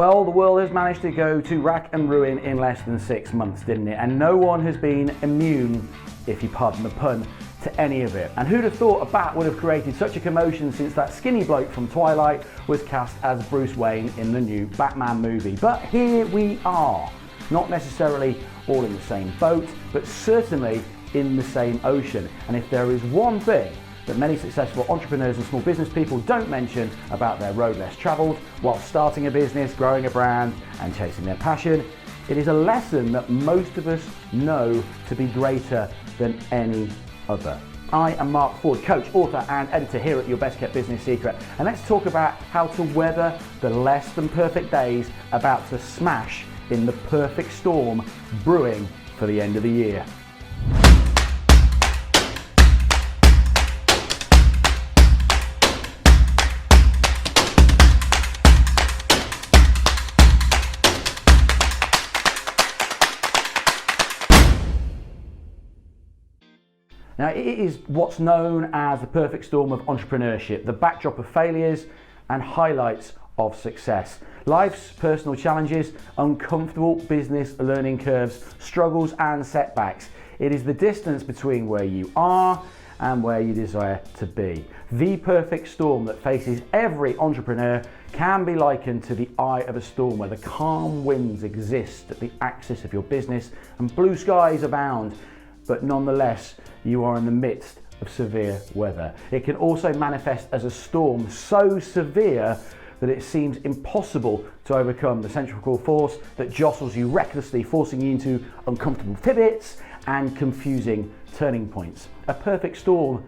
Well, the world has managed to go to rack and ruin in less than 6 months, didn't it? And no one has been immune, if you pardon the pun, to any of it. And who'd have thought a bat would have created such a commotion since that skinny bloke from Twilight was cast as Bruce Wayne in the new Batman movie. But here we are, not necessarily all in the same boat, but certainly in the same ocean. And if there is one thing that many successful entrepreneurs and small business people don't mention about their road less travelled while starting a business, growing a brand and chasing their passion, it is a lesson that most of us know to be greater than any other. I am Mark Ford, coach, author and editor here at Your Best Kept Business Secret, and let's talk about how to weather the less than perfect days about to smash in the perfect storm brewing for the end of the year. Now, it is what's known as the perfect storm of entrepreneurship, the backdrop of failures and highlights of success. Life's personal challenges, uncomfortable business learning curves, struggles and setbacks. It is the distance between where you are and where you desire to be. The perfect storm that faces every entrepreneur can be likened to the eye of a storm where the calm winds exist at the axis of your business and blue skies abound. But nonetheless, you are in the midst of severe weather. It can also manifest as a storm so severe that it seems impossible to overcome the centripetal force that jostles you recklessly, forcing you into uncomfortable pivots and confusing turning points. A perfect storm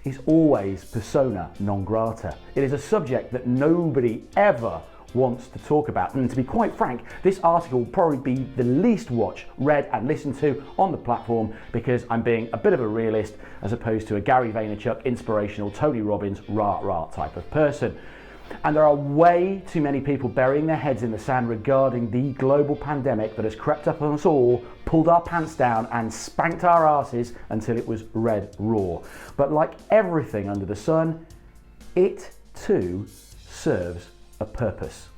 is always persona non grata. It is a subject that nobody ever wants to talk about, and to be quite frank, this article will probably be the least watched, read and listened to on the platform because I'm being a bit of a realist as opposed to a Gary Vaynerchuk inspirational Tony Robbins rah type of person. And there are way too many people burying their heads in the sand regarding the global pandemic that has crept up on us all, pulled our pants down and spanked our asses until it was red raw. But like everything under the sun, it too serves a purpose.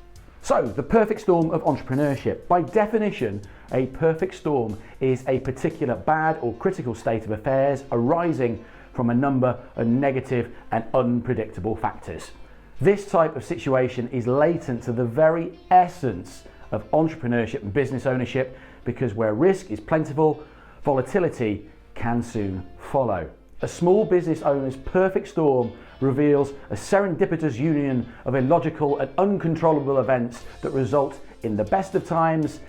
So, the perfect storm of entrepreneurship. By definition, a perfect storm is a particular bad or critical state of affairs arising from a number of negative and unpredictable factors. This type of situation is latent to the very essence of entrepreneurship and business ownership because where risk is plentiful, volatility can soon follow. A small business owner's perfect storm reveals a serendipitous union of illogical and uncontrollable events that result in the best of times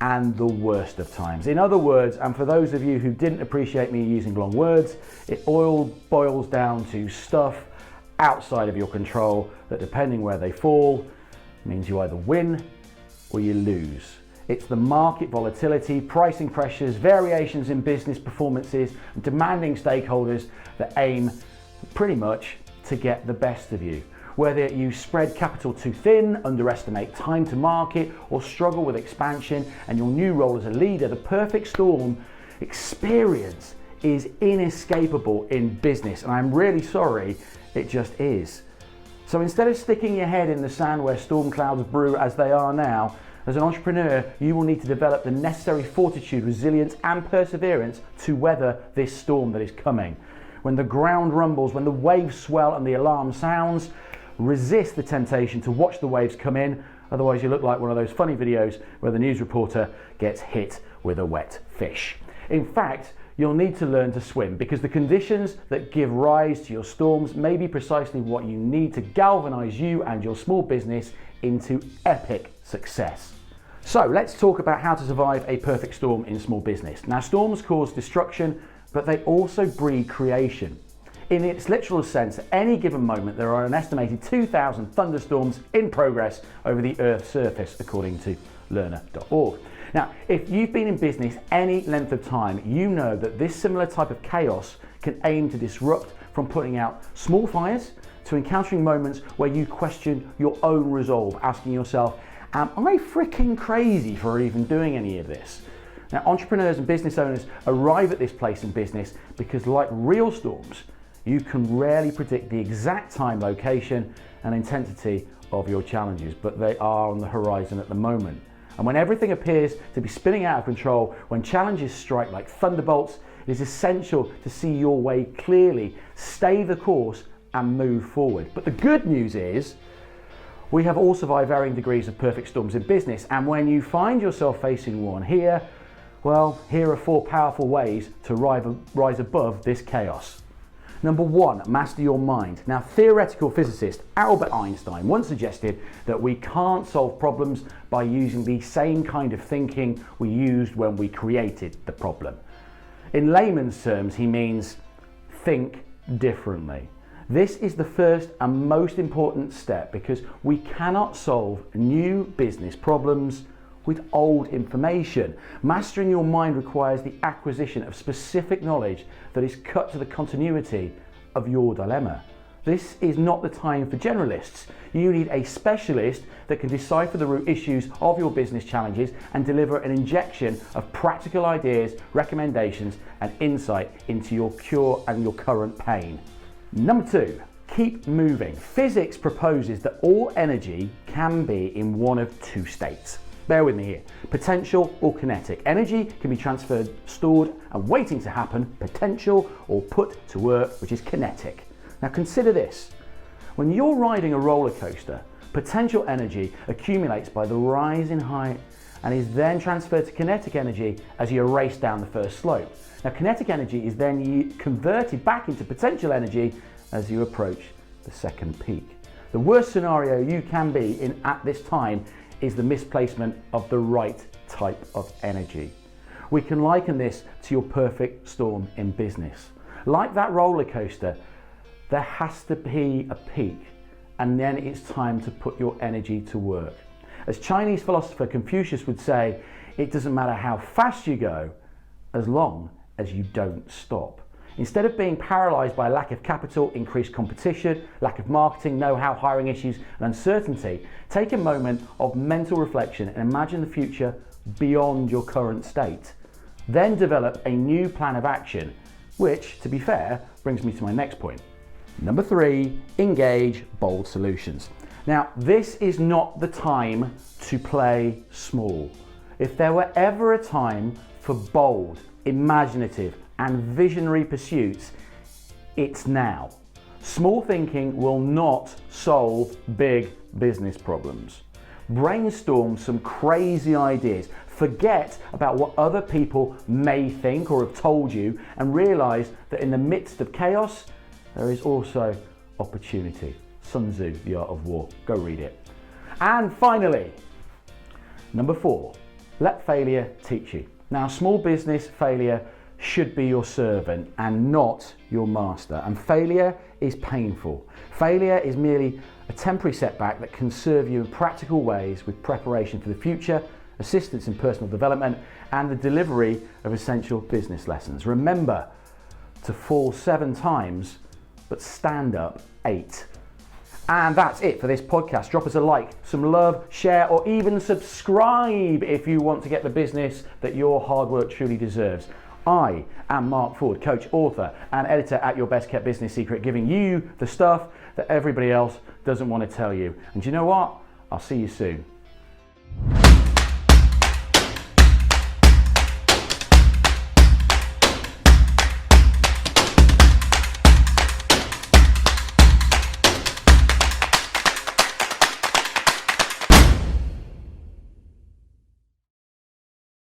and the worst of times. In other words, and for those of you who didn't appreciate me using long words, it all boils down to stuff outside of your control that, depending where they fall, means you either win or you lose. It's the market volatility, pricing pressures, variations in business performances, and demanding stakeholders that aim pretty much to get the best of you. Whether you spread capital too thin, underestimate time to market, or struggle with expansion and your new role as a leader, the perfect storm experience is inescapable in business, and I'm really sorry, it just is. So instead of sticking your head in the sand where storm clouds brew as they are now, as an entrepreneur, you will need to develop the necessary fortitude, resilience and perseverance to weather this storm that is coming. When the ground rumbles, when the waves swell and the alarm sounds, resist the temptation to watch the waves come in, otherwise you look like one of those funny videos where the news reporter gets hit with a wet fish. In fact, you'll need to learn to swim because the conditions that give rise to your storms may be precisely what you need to galvanize you and your small business into epic success. So let's talk about how to survive a perfect storm in small business. Now, storms cause destruction, but they also breed creation. In its literal sense, at any given moment, there are an estimated 2,000 thunderstorms in progress over the Earth's surface, according to learner.org. Now, if you've been in business any length of time, you know that this similar type of chaos can aim to disrupt, from putting out small fires to encountering moments where you question your own resolve, asking yourself, am I freaking crazy for even doing any of this? Now, entrepreneurs and business owners arrive at this place in business because, like real storms, you can rarely predict the exact time, location, and intensity of your challenges, but they are on the horizon at the moment. And when everything appears to be spinning out of control, when challenges strike like thunderbolts, it is essential to see your way clearly, stay the course and move forward. But the good news is, we have all survived varying degrees of perfect storms in business, and when you find yourself facing one here, well, here are 4 powerful ways to rise above this chaos. Number 1, master your mind. Now, theoretical physicist Albert Einstein once suggested that we can't solve problems by using the same kind of thinking we used when we created the problem. In layman's terms, he means think differently. This is the first and most important step because we cannot solve new business problems with old information. Mastering your mind requires the acquisition of specific knowledge that is cut to the continuity of your dilemma. This is not the time for generalists. You need a specialist that can decipher the root issues of your business challenges and deliver an injection of practical ideas, recommendations, and insight into your cure and your current pain. Number 2, keep moving. Physics proposes that all energy can be in one of 2 states. Bear with me here. Potential or kinetic. Energy can be transferred, stored, and waiting to happen. Potential or put to work, which is kinetic. Now consider this. When you're riding a roller coaster, potential energy accumulates by the rise in height and is then transferred to kinetic energy as you race down the first slope. Now kinetic energy is then converted back into potential energy as you approach the second peak. The worst scenario you can be in at this time is the misplacement of the right type of energy. We can liken this to your perfect storm in business. Like that roller coaster, there has to be a peak, and then it's time to put your energy to work. As Chinese philosopher Confucius would say, it doesn't matter how fast you go, as long as you don't stop. Instead of being paralyzed by lack of capital, increased competition, lack of marketing, know-how, hiring issues, and uncertainty, take a moment of mental reflection and imagine the future beyond your current state. Then develop a new plan of action, which, to be fair, brings me to my next point. Number 3, engage bold solutions. Now, this is not the time to play small. If there were ever a time for bold, imaginative, and visionary pursuits, it's now. Small thinking will not solve big business problems. Brainstorm some crazy ideas. Forget about what other people may think or have told you and realize that in the midst of chaos, there is also opportunity. Sun Tzu, The Art of War. Go read it. And finally, number 4, let failure teach you. Now, small business failure should be your servant and not your master. And failure is painful. Failure is merely a temporary setback that can serve you in practical ways with preparation for the future, assistance in personal development, and the delivery of essential business lessons. Remember to fall 7 times, but stand up 8. And that's it for this podcast. Drop us a like, some love, share, or even subscribe if you want to get the business that your hard work truly deserves. I am Mark Ford, coach, author, and editor at Your Best Kept Business Secret, giving you the stuff that everybody else doesn't want to tell you. And you know what? I'll see you soon.